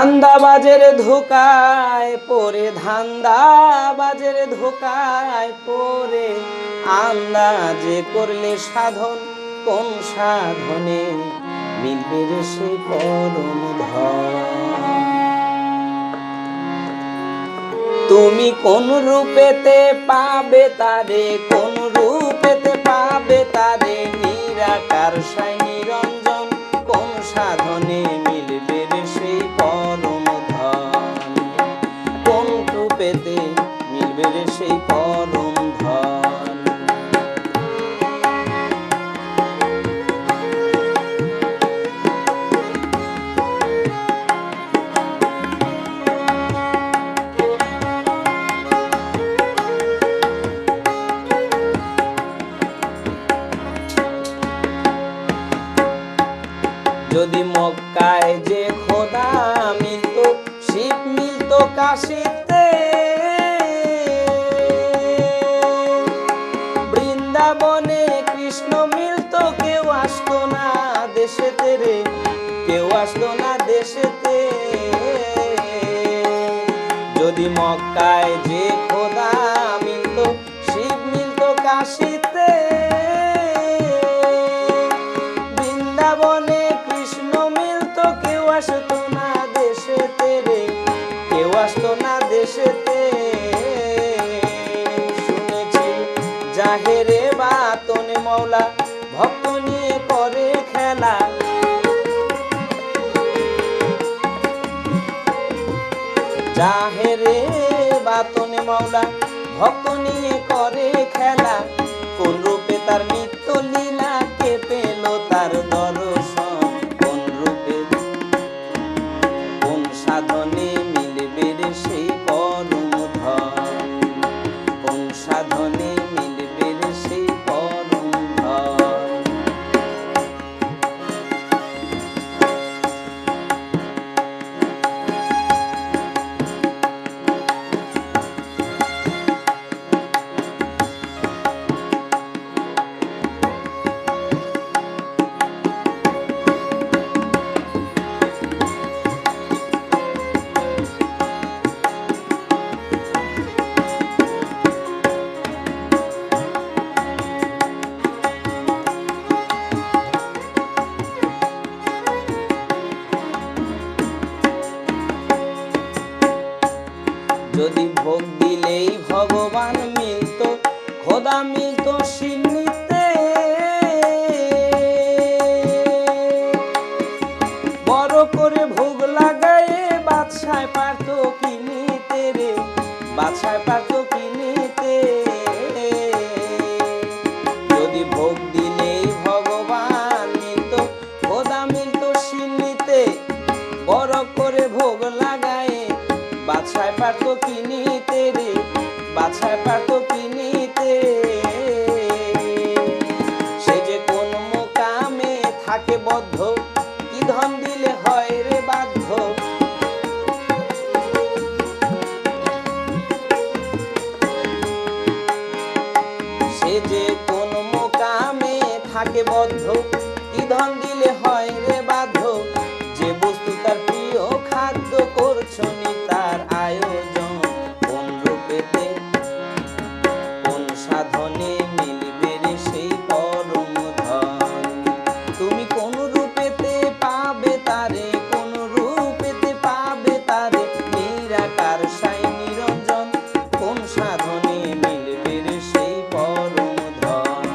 ধান্দাবাজের ধোকায় পড়ে, ধান্দাবাজের ধোকায় পড়ে আন্দাজে করলে সাধন, কোন সাধনে মিলবে রে সেই পরম ধন। তুমি কোন রূপেতে পাবে তারে, কোন রূপেতে পাবে তারে, নিরাকার সাই নিরঞ্জন, কোন সাধনে মিলবে রে সেই পরম ধন। কোন রূপেতে মিলবে রে সেই পরম ধন। যদি মক্কায় যে খোদা মিলত, শিব মিলত কাশীতে, বৃন্দাবনে কৃষ্ণ মিলত, কেউ আসতো না দেশেতে রে, কেউ আসতো না দেশেতে। যদি মক্কায় যে খোদা মিলত, শিব মিলত কাশীতে, বৃন্দাবনে কৃষ্ণ মিলত, কেউ আসতো না দেশেতে রে, কেউ আসতো না দেশেতে। শুনেছি জাহেরে বাতনে মওলা ভক্ত নিয়ে করে খেলা, জাহেরে বাতনে মওলা ভক্ত নিয়ে করে খেলা। কোন রূপে তার নিত্য লীলা, কে পেল তার দর্শন, কোন রূপে কোন সাধনে মিলবে রে সেই পরম ধন, কোন সাধনে মিলবে রে সেই পরম ধন। যদি ভোগ দিলেই ভগবান মিলত, খোদা মিলত সিন্নিতে, বড় করে ভোগ লাগায়ে বাদশায় পারত কি নিতে রে, বাদশায় পারত কি নিতে। যদি ভোগ দিলেই ভগবান মিলত, খোদা মিলত সিন্নিতে, বড় করে ভোগ লাগায়ে বাদশায় পারত কি নিতে রে, বাদশায় পারত কি নিতে। সে যে কোন মোকামে থাকে বদ্ধ, কি ধন দিলে হয় রে বাধ্য। সে যে কোন মোকামে থাকে বদ্ধ, কি ধন দিলে হয় রে বাধ্য। যে বস্তু তার প্রিয় খাদ্য, করছো নি তার আয়োজন, কোন রূপেতে কোন সাধনে মিলবে রে সেই পরম ধন। তুমি কোন রূপেতে পাবে তারে, কোন রূপেতে পাবে তারে, নিরাকার সাই নিরঞ্জন, কোন সাধনে মিলবে রে সেই পরম ধন।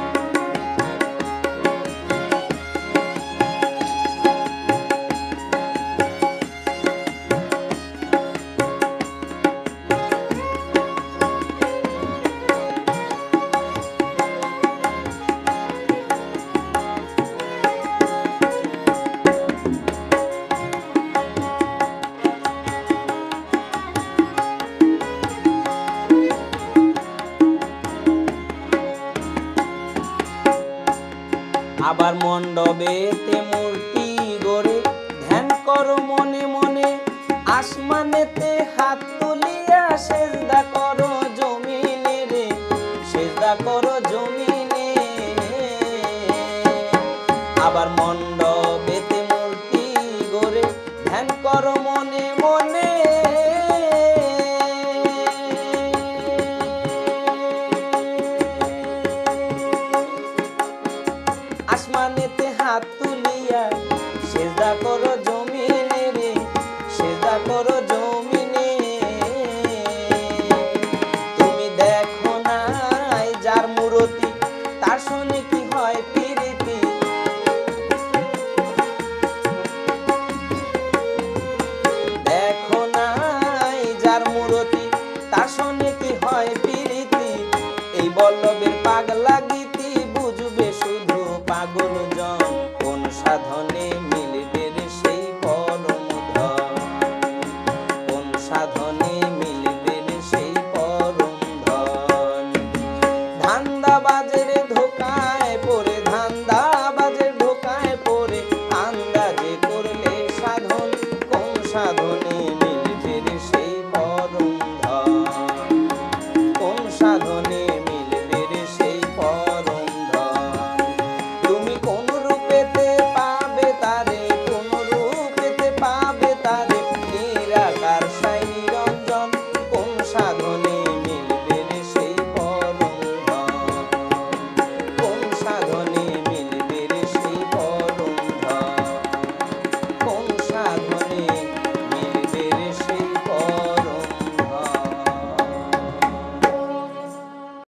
আবার মণ্ডপেতে মূর্তি গড়ে, ধ্যান করো মনে মনে, আসমানেতে হাত তুলিয়া সেজদা করো জমিনে রে, সেজদা করো জমিনে। আবার মণ্ডপেতে মূর্তি গড়ে, ধ্যান করো মনে মনে, শোনে কি হয় প্রীতি। দেখো নাই যার মূরতি, তার শোনে কি হয় প্রীতি। এই বল্লভের পাগলা গীতি বুঝবে শুধু পাগল জন। কোন সাধনে মিলবে রে সেই পরম ধন, কোন সাধনে মিলবে রে সেই পরম ধন। ধান্দাবাজের